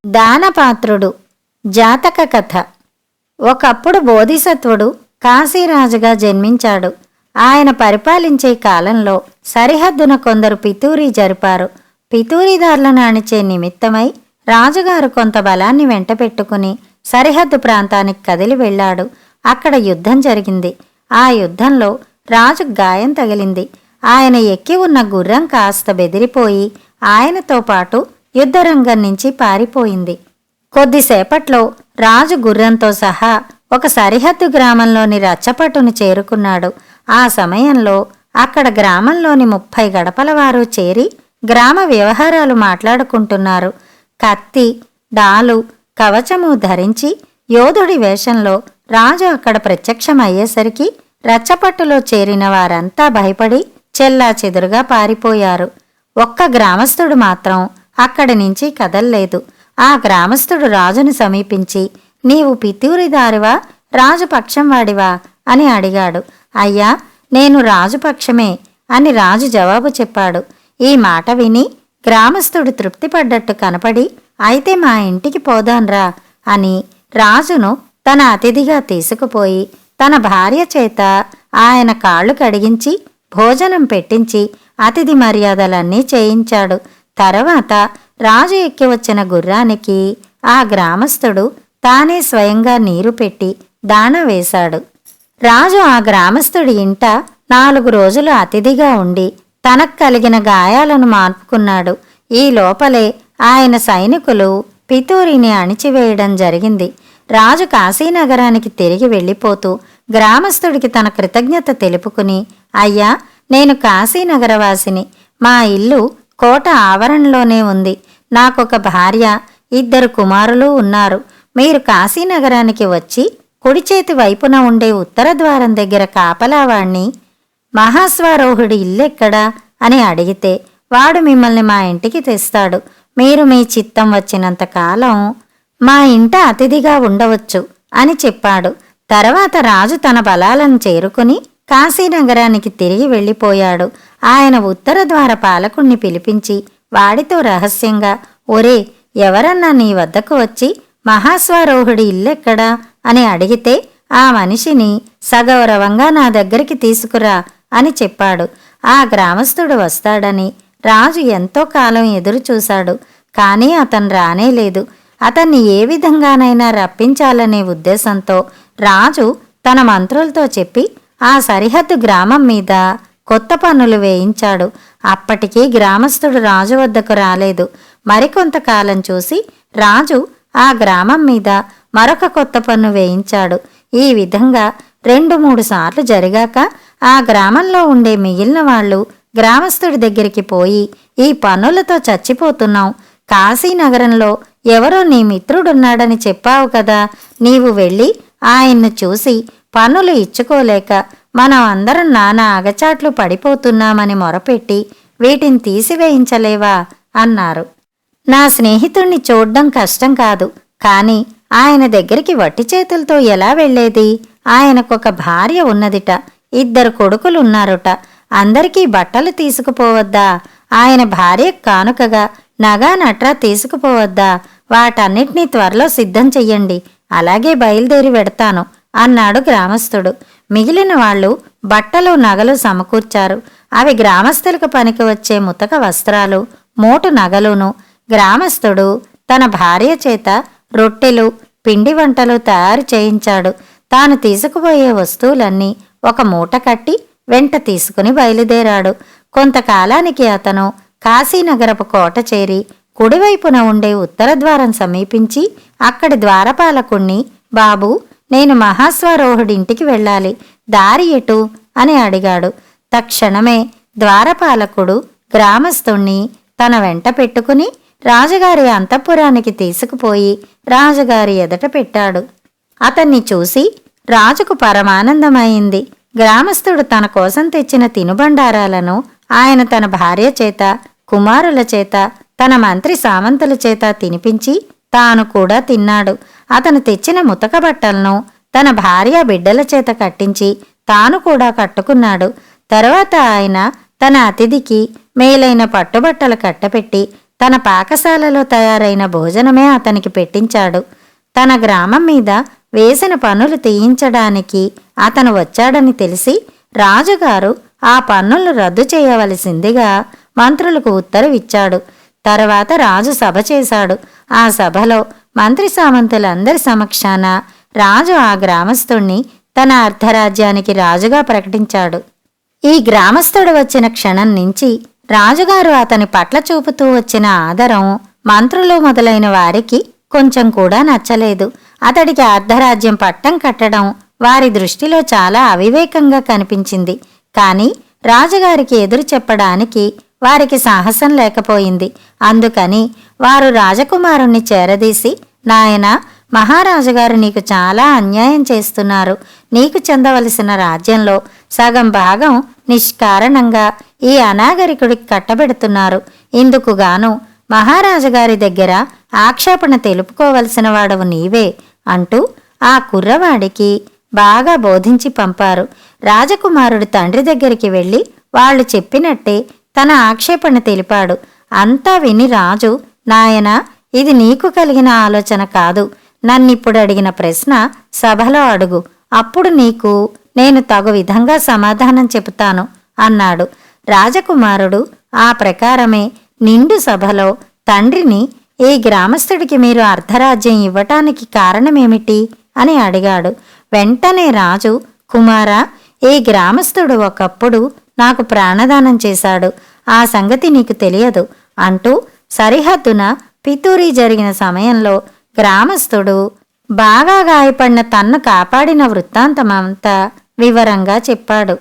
దానపాత్రుడు జాతక కథ. ఒకప్పుడు బోధిసత్వుడు కాశీరాజుగా జన్మించాడు. ఆయన పరిపాలించే కాలంలో సరిహద్దున కొందరు పితూరీ జరిపారు. పితూరీదారులను అణిచే నిమిత్తమై రాజుగారు కొంత బలాన్ని వెంటపెట్టుకుని సరిహద్దు ప్రాంతానికి కదిలి వెళ్ళాడు. అక్కడ యుద్ధం జరిగింది. ఆ యుద్ధంలో రాజుకు గాయం తగిలింది. ఆయన ఎక్కి ఉన్న గుర్రం కాస్త బెదిరిపోయి ఆయనతో పాటు యుద్ధరంగం నుంచి పారిపోయింది. కొద్దిసేపట్లో రాజు గుర్రంతో సహా ఒక సరిహద్దు గ్రామంలోని రచ్చపట్టును చేరుకున్నాడు. ఆ సమయంలో అక్కడ గ్రామంలోని 30 గడపల వారు చేరి గ్రామ వ్యవహారాలు మాట్లాడుకుంటున్నారు. కత్తి, డాలు, కవచము ధరించి యోధుడి వేషంలో రాజు అక్కడ ప్రత్యక్షమయ్యేసరికి రచ్చపట్టులో చేరిన వారంతా భయపడి చెల్లాచెదురుగా పారిపోయారు. ఒక్క గ్రామస్థుడు మాత్రం అక్కడి నుంచి కదల్లేదు. ఆ గ్రామస్థుడు రాజును సమీపించి, నీవు పితూరిదారివా రాజుపక్షం వాడివా అని అడిగాడు. అయ్యా, నేను రాజుపక్షమే అని రాజు జవాబు చెప్పాడు. ఈ మాట విని గ్రామస్థుడు తృప్తిపడ్డట్టు కనపడి, అయితే మా ఇంటికి పోదాన్రా అని రాజును తన అతిథిగా తీసుకుపోయి తన భార్య చేత ఆయన కాళ్ళు కడిగించి భోజనం పెట్టించి అతిథి మర్యాదలన్నీ చేయించాడు. తర్వాత రాజు ఎక్కి వచ్చిన గుర్రానికి ఆ గ్రామస్థుడు తానే స్వయంగా నీరు పెట్టి దాణ వేశాడు. రాజు ఆ గ్రామస్థుడి ఇంట 4 రోజులు అతిథిగా ఉండి తనకు కలిగిన గాయాలను మాన్పుకున్నాడు. ఈ లోపలే ఆయన సైనికులు పితూరిని అణిచివేయడం జరిగింది. రాజు కాశీనగరానికి తిరిగి వెళ్ళిపోతూ గ్రామస్థుడికి తన కృతజ్ఞత తెలుపుకుని, అయ్యా, నేను కాశీనగరవాసిని. మా ఇల్లు కోట ఆవరణలోనే ఉంది. నాకొక భార్య, 2 కుమారులు ఉన్నారు. మీరు కాశీనగరానికి వచ్చి కుడి చేతి వైపున ఉండే ఉత్తర ద్వారం దగ్గర కాపలావాణ్ణి మహాస్వారోహుడి ఇల్లెక్కడా అని అడిగితే వాడు మిమ్మల్ని మా ఇంటికి తెస్తాడు. మీరు మీ చిత్తం వచ్చినంత కాలం మా ఇంట అతిథిగా ఉండవచ్చు అని చెప్పాడు. తర్వాత రాజు తన బలాలను చేరుకుని కాశీనగరానికి తిరిగి వెళ్ళిపోయాడు. ఆయన ఉత్తర ద్వార పాలకుణ్ణి పిలిపించి వాడితో రహస్యంగా, ఒరే, ఎవరన్నా నీ వద్దకు వచ్చి మహాస్వారోహుడి ఇల్లెక్కడా అని అడిగితే ఆ మనిషిని సగౌరవంగా నా దగ్గరికి తీసుకురా అని చెప్పాడు. ఆ గ్రామస్థుడు వస్తాడని రాజు ఎంతో కాలం ఎదురు చూశాడు. కానీ అతను రానేలేదు. అతన్ని ఏ విధంగానైనా రప్పించాలనే ఉద్దేశంతో రాజు తన మంత్రులతో చెప్పి ఆ సరిహద్దు గ్రామం మీద కొత్త పన్నులు వేయించాడు. అప్పటికీ గ్రామస్థుడు రాజు వద్దకు రాలేదు. మరికొంతకాలం చూసి రాజు ఆ గ్రామం మీద మరొక కొత్త పన్ను వేయించాడు. ఈ విధంగా 2-3 సార్లు జరిగాక ఆ గ్రామంలో ఉండే మిగిలిన వాళ్ళు గ్రామస్థుడి దగ్గరికి పోయి, ఈ పన్నులతో చచ్చిపోతున్నాం. కాశీనగరంలో ఎవరో నీ మిత్రుడున్నాడని చెప్పావు కదా, నీవు వెళ్ళి ఆయన్ను చూసి పన్నులు ఇచ్చుకోలేక మనం అందరం నానా అగచాట్లు పడిపోతున్నామని మొరపెట్టి వీటిని తీసివేయించలేవా అన్నారు. నా స్నేహితుణ్ణి చూడ్డం కష్టం కాదు, కాని ఆయన దగ్గరికి వట్టి చేతులతో ఎలా వెళ్లేది? ఆయనకొక భార్య ఉన్నదిట, 2 కొడుకులున్నారుట. అందరికీ బట్టలు తీసుకుపోవద్దా? ఆయన భార్య కానుకగా నగా నట్రా తీసుకుపోవద్దా? వాటన్నిటినీ త్వరలో సిద్ధం చెయ్యండి, అలాగే బయలుదేరి వెడతాను అన్నాడు గ్రామస్థుడు. మిగిలిన వాళ్ళు బట్టలు, నగలు సమకూర్చారు. అవి గ్రామస్తులకు పనికి వచ్చే ముతక వస్త్రాలు, మోటు నగలును. గ్రామస్థుడు తన భార్య చేత రొట్టెలు, పిండి వంటలు తయారు చేయించాడు. తాను తీసుకుపోయే వస్తువులన్నీ ఒక మూట కట్టి వెంట తీసుకుని బయలుదేరాడు. కొంతకాలానికి అతను కాశీనగరపు కోట చేరి కుడివైపున ఉండే ఉత్తర ద్వారం సమీపించి అక్కడి ద్వారపాలకుణ్ణి, బాబూ, నేను మహాస్వారోహుడింటికి వెళ్ళాలి, దారి ఎటు అని అడిగాడు. తక్షణమే ద్వారపాలకుడు గ్రామస్థుణ్ణి తన వెంట పెట్టుకుని రాజుగారి అంతఃపురానికి తీసుకుపోయి రాజుగారి ఎదుట పెట్టాడు. అతన్ని చూసి రాజుకు పరమానందమైంది. గ్రామస్థుడు తన కోసం తెచ్చిన తినుబండారాలను ఆయన తన భార్య చేత, కుమారుల చేత, తన మంత్రి సామంతుల చేత తినిపించి తాను కూడా తిన్నాడు. అతను తెచ్చిన ముతక బట్టలను తన భార్య, బిడ్డల చేత కట్టించి తాను కూడా కట్టుకున్నాడు. తరువాత ఆయన తన అతిథికి మేలైన పట్టుబట్టలు కట్టపెట్టి తన పాకశాలలో తయారైన భోజనమే అతనికి పెట్టించాడు. తన గ్రామం మీద వేసిన పన్నులు తీయించడానికి అతను వచ్చాడని తెలిసి రాజుగారు ఆ పన్నులు రద్దు చేయవలసిందిగా మంత్రులకు ఉత్తరవిచ్చాడు. తర్వాత రాజు సభ చేశాడు. ఆ సభలో మంత్రి సామంతులందరి సమక్షాన రాజు ఆ గ్రామస్తుణ్ణి తన అర్ధరాజ్యానికి రాజుగా ప్రకటించాడు. ఈ గ్రామస్థుడు వచ్చిన క్షణం నుంచి రాజుగారు అతని పట్ల చూపుతూ వచ్చిన ఆదరం మంత్రులు మొదలైన వారికి కొంచెం కూడా నచ్చలేదు. అతడికి అర్ధరాజ్యం పట్టం కట్టడం వారి దృష్టిలో చాలా అవివేకంగా కనిపించింది. కాని రాజుగారికి ఎదురు చెప్పడానికి వారికి సాహసం లేకపోయింది. అందుకని వారు రాజకుమారుణ్ణి చేరదీసి, నాయనా, మహారాజుగారు నీకు చాలా అన్యాయం చేస్తున్నారు. నీకు చెందవలసిన రాజ్యంలో సగం భాగం నిష్కారణంగా ఈ అనాగరికుడికి కట్టబెడుతున్నారు. ఇందుకుగాను మహారాజుగారి దగ్గర ఆక్షేపణ తెలుపుకోవలసిన వాడవు నీవే అంటూ ఆ కుర్రవాడికి బాగా బోధించి పంపారు. రాజకుమారుడు తండ్రి దగ్గరికి వెళ్ళి వాళ్ళు చెప్పినట్టే తన ఆక్షేపణ తెలిపాడు. అంతా విని రాజు, నాయనా, ఇది నీకు కలిగిన ఆలోచన కాదు. నన్నిప్పుడు అడిగిన ప్రశ్న సభలో అడుగు, అప్పుడు నీకు నేను తగు విధంగా సమాధానం చెబుతాను అన్నాడు. రాజకుమారుడు ఆ ప్రకారమే నిండు సభలో తండ్రిని, ఈ గ్రామస్థుడికి మీరు అర్ధరాజ్యం ఇవ్వటానికి కారణమేమిటి అని అడిగాడు. వెంటనే రాజు, కుమారా, ఈ గ్రామస్థుడు ఒకప్పుడు నాకు ప్రాణదానం చేశాడు. ఆ సంగతి నీకు తెలియదు అంటూ సరిహద్దున పితూరీ జరిగిన సమయంలో గ్రామస్థుడు బాగా గాయపడిన తన్ను కాపాడిన వృత్తాంతమంతా వివరంగా చెప్పాడు.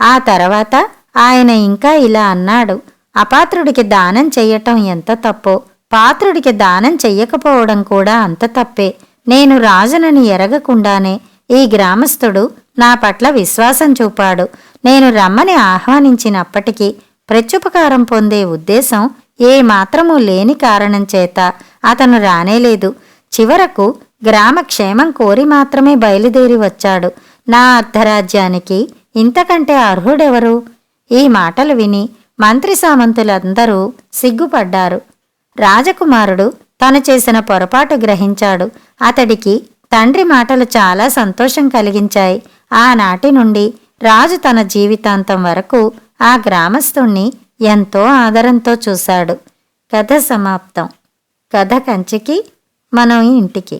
ఆ తర్వాత ఆయన ఇంకా ఇలా అన్నాడు, అపాత్రుడికి దానం చెయ్యటం ఎంత తప్పో పాత్రుడికి దానం చెయ్యకపోవడం కూడా అంత తప్పే. నేను రాజునని ఎరగకుండానే ఈ గ్రామస్థుడు నా పట్ల విశ్వాసం చూపాడు. నేను రమ్మని ఆహ్వానించినప్పటికీ ప్రత్యుపకారం పొందే ఉద్దేశం ఏమాత్రమూ లేని కారణం చేత అతను రానేలేదు. చివరకు గ్రామ క్షేమం కోరి మాత్రమే బయలుదేరి వచ్చాడు. నా అర్ధరాజ్యానికి ఇంతకంటే అర్హుడెవరు? ఈ మాటలు విని మంత్రి సామంతులందరూ సిగ్గుపడ్డారు. రాజకుమారుడు తను చేసిన పొరపాటు గ్రహించాడు. అతడికి తండ్రి మాటలు చాలా సంతోషం కలిగించాయి. ఆనాటి నుండి రాజు తన జీవితాంతం వరకు ఆ గ్రామస్తుణ్ణి ఎంతో ఆదరంతో చూశాడు. కథ సమాప్తం. కథ కంచికి, మనం ఇంటికి.